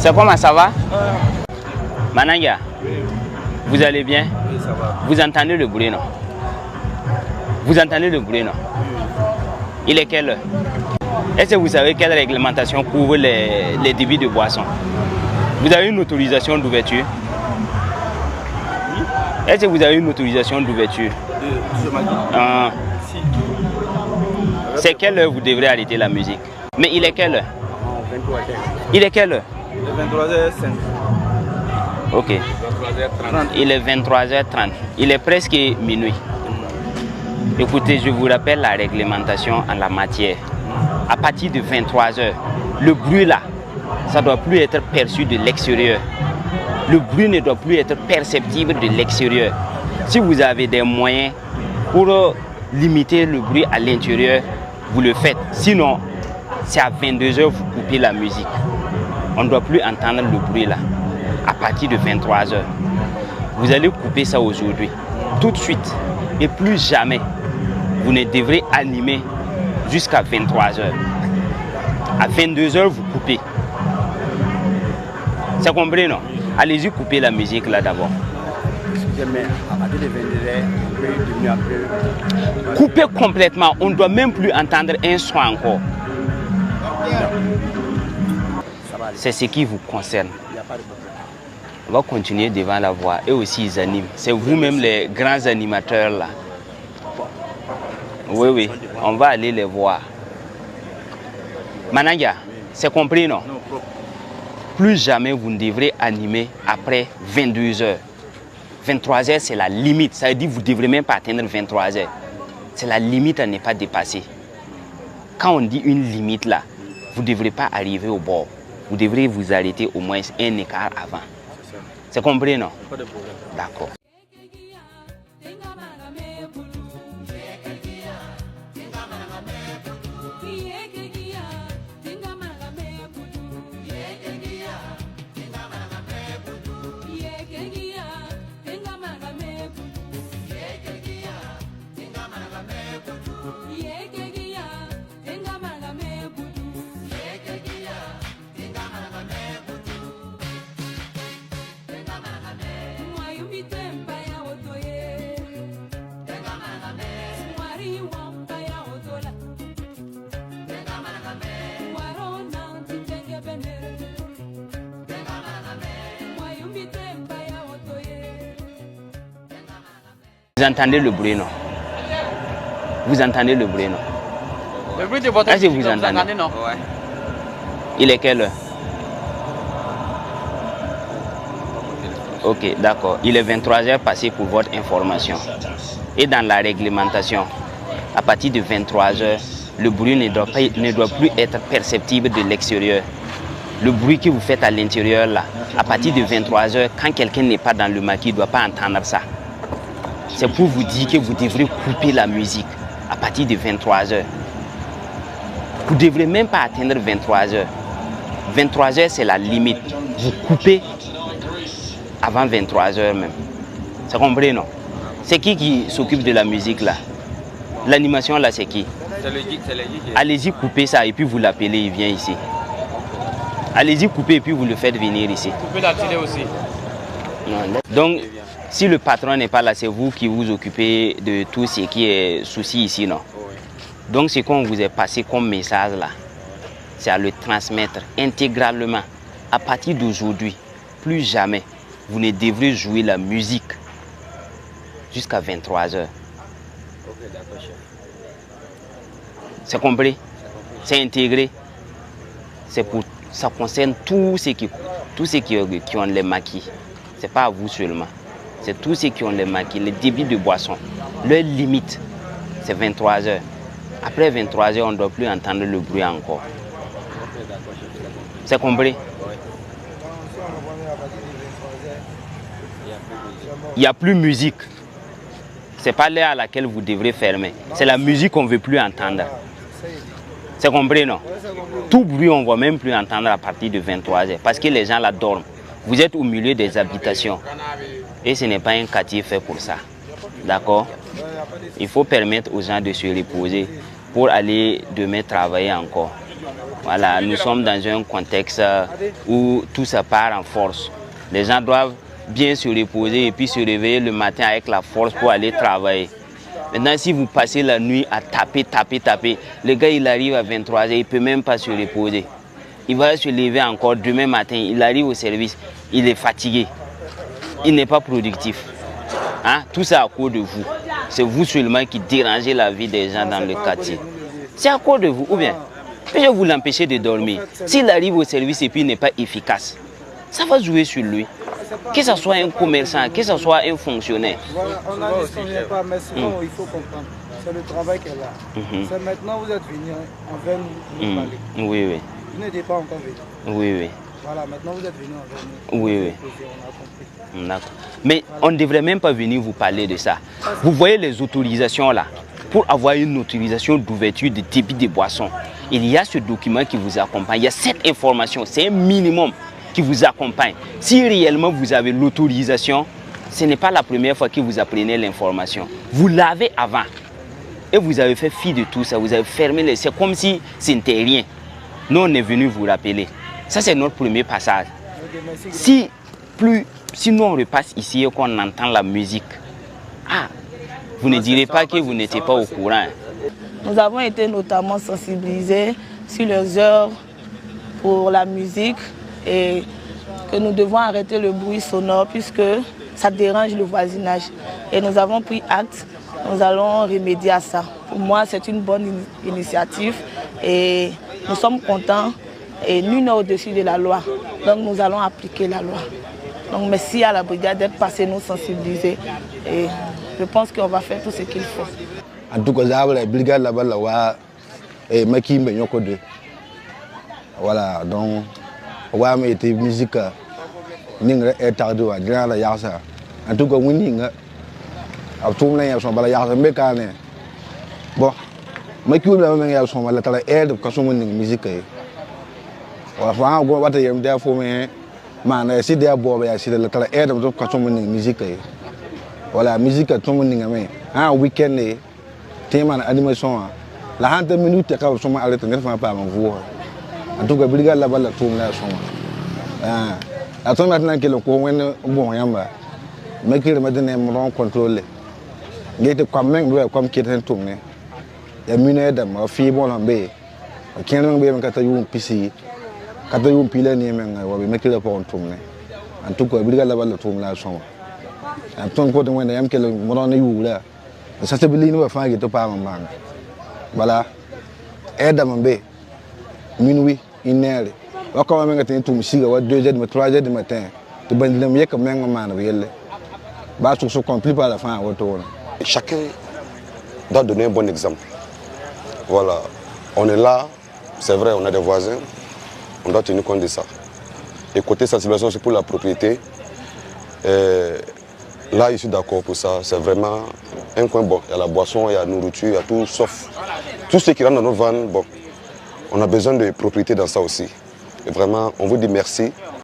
C'est comment, ça va? Mananga, vous allez bien? Oui, ça va. Vous entendez le bruit, non? Vous entendez le bruit, non? Il est quelle heure? Est-ce que vous savez quelle réglementation couvre les débits de boissons? Vous avez une autorisation d'ouverture? Est-ce que vous avez une autorisation d'ouverture? Si. C'est quelle heure vous devrez arrêter la musique? Mais il est quelle heure? 23h. Il est quelle heure? 23h05. Ok. 23h30. Il est 23h30. Il est presque minuit. Écoutez, je vous rappelle la réglementation en la matière. À partir de 23h, le bruit là, ça ne doit plus être perçu de l'extérieur. Le bruit ne doit plus être perceptible de l'extérieur. Si vous avez des moyens pour limiter le bruit à l'intérieur, vous le faites. Sinon, c'est à 22h vous coupez la musique. On ne doit plus entendre le bruit là. À partir de 23h, vous allez couper ça aujourd'hui, tout de suite. Et plus jamais, vous ne devrez animer jusqu'à 23h. À 22h, vous coupez. C'est compris, non? Allez-y couper la musique là d'abord. Mais à partir de 22h, on peut devenir un peu... Coupez complètement. On ne doit même plus entendre un son encore. C'est ce qui vous concerne. Il n'y a pas de problème. On va continuer devant la voix. Et aussi, ils animent. C'est vous-même les grands animateurs là. Oui, oui. On va aller les voir. Mananga, c'est compris, non? Plus jamais vous ne devrez animer après 22h. 23h, c'est la limite. Ça veut dire que vous ne devrez même pas atteindre 23h. C'est la limite à ne pas dépasser. Quand on dit une limite là, vous ne devrez pas arriver au bord. Vous devrez vous arrêter au moins un écart avant. C'est compris, non? Pas de problème. D'accord. Vous entendez le bruit, non? Vous entendez le bruit, non? Le bruit de votre Est-ce que vous entendez, non? Ouais. Il est quelle heure? Ok, d'accord. Il est 23h passé pour votre information. Et dans la réglementation, à partir de 23h, le bruit ne doit plus être perceptible de l'extérieur. Le bruit que vous faites à l'intérieur, là, à partir de 23h, quand quelqu'un n'est pas dans le maquis, il ne doit pas entendre ça. C'est pour vous dire que vous devrez couper la musique à partir de 23h. Vous ne devrez même pas atteindre 23h. 23h, c'est la limite. Vous coupez avant 23h même. C'est compris, non? C'est qui s'occupe de la musique là? L'animation là, c'est qui? Allez-y couper ça et puis vous l'appelez, il vient ici. Allez-y couper et puis vous le faites venir ici. Vous pouvez la tirer aussi. Non, donc, si le patron n'est pas là, c'est vous qui vous occupez de tout ce qui est souci ici, non? Oui. Donc, ce qu'on vous est passé comme message là, c'est à le transmettre intégralement. À partir d'aujourd'hui, plus jamais, vous ne devrez jouer la musique jusqu'à 23h. Ok, d'accord, chef. C'est compris? C'est intégré. Ça concerne tous ceux qui ont les maquis. Ce n'est pas à vous seulement. C'est tous ceux qui ont les maquis, les débits de boisson. Leur limite, c'est 23h. Après 23h, on ne doit plus entendre le bruit encore. C'est compris? Il n'y a plus de musique. Ce n'est pas l'heure à laquelle vous devrez fermer. C'est la musique qu'on ne veut plus entendre. C'est compris, non? Tout bruit, on ne va même plus entendre à partir de 23h. Parce que les gens là dorment. Vous êtes au milieu des habitations. Et ce n'est pas un quartier fait pour ça. D'accord? Il faut permettre aux gens de se reposer pour aller demain travailler encore. Voilà, nous sommes dans un contexte où tout ça part en force. Les gens doivent bien se reposer et puis se réveiller le matin avec la force pour aller travailler. Maintenant, si vous passez la nuit à taper, le gars il arrive à 23h, il ne peut même pas se reposer. Il va se lever encore demain matin, il arrive au service, il est fatigué. Il n'est pas productif. Hein? Tout ça à cause de vous. C'est vous seulement qui dérangez la vie des gens dans le quartier. C'est à cause de vous, ou bien je vous l'empêcher de dormir. S'il arrive au service et puis il n'est pas efficace, ça va jouer sur lui. Que ce soit un commerçant, que ce soit un fonctionnaire. Voilà, on a dit qu'on ne vient pas, mais sinon il faut comprendre. C'est le travail qu'elle a. C'est maintenant vous êtes venu envers nous parler. Oui, oui. Vous n'étiez pas encore venu. Oui, oui. Voilà, maintenant vous êtes venu envers nous. Oui, oui. On a compris. Mais on ne devrait même pas venir vous parler de ça. Vous voyez les autorisations là. Pour avoir une autorisation d'ouverture de débit de boissons, il y a ce document qui vous accompagne. Il y a cette information, c'est un minimum qui vous accompagne. Si réellement vous avez l'autorisation, ce n'est pas la première fois que vous apprenez l'information. Vous l'avez avant. Et vous avez fait fi de tout ça, vous avez fermé les... C'est comme si ce n'était rien. Nous, on est venu vous rappeler. Ça, c'est notre premier passage. Si nous, on repasse ici et qu'on entend la musique, vous ne direz pas que vous n'étiez pas au courant. Nous avons été notamment sensibilisés sur les heures pour la musique et que nous devons arrêter le bruit sonore puisque ça dérange le voisinage. Et nous avons pris acte, nous allons remédier à ça. Pour moi, c'est une bonne initiative et nous sommes contents et nul n'est au-dessus de la loi. Donc nous allons appliquer la loi. Donc merci à la brigade d'être passée nous sensibiliser et je pense qu'on va faire tout ce qu'il faut. En tout cas, la brigade là-bas, et Maki Mbenyoko 2. Voilà, donc, on a mis la musique, Ningra est tardé à Grand la Yasa. En tout cas, Winning, à tout le monde, son balayage, Mekane. Bon, Maki Mbenyoko son balayage, aide de consommer musique. Voilà, on va dire que pour moi, man, c'est des bois, c'est la aide de consommer musique. Voilà, musique, tout le monde, un week-end. Thème animation la 30 minutes ka so ma alerte ne fa pa ma vo en tout cas brigade la bala tout na so a to maintenant que le ko wen bon yamba mais que le madene mo contrôler ngete comme qui est tout ne ya mine da ma fi bon lambe ken be ka ta yu pisi ka ta yu pile ni men wa be que le pour tout ne en tout cas brigade la bala tout na so en tout cas wen yam que le mo don yu là ça c'est bien nous faire que pas maman voilà aide à mambe minuit 1h wa ko ma ngati tout musique wa 2h 3h du matin to bandile me que men maman yelle ba su complet par la fin wa to chacun doit donner un bon exemple. Voilà, on est là, c'est vrai, on a des voisins, on doit tenir compte de ça. Et côté sensibilisation, c'est pour la propriété. Là, je suis d'accord pour ça. C'est vraiment un coin bon. Il y a la boisson, il y a la nourriture, il y a tout, sauf tout ce qui rentre dans notre van. Bon, on a besoin de propriété dans ça aussi. Et vraiment, on vous dit merci.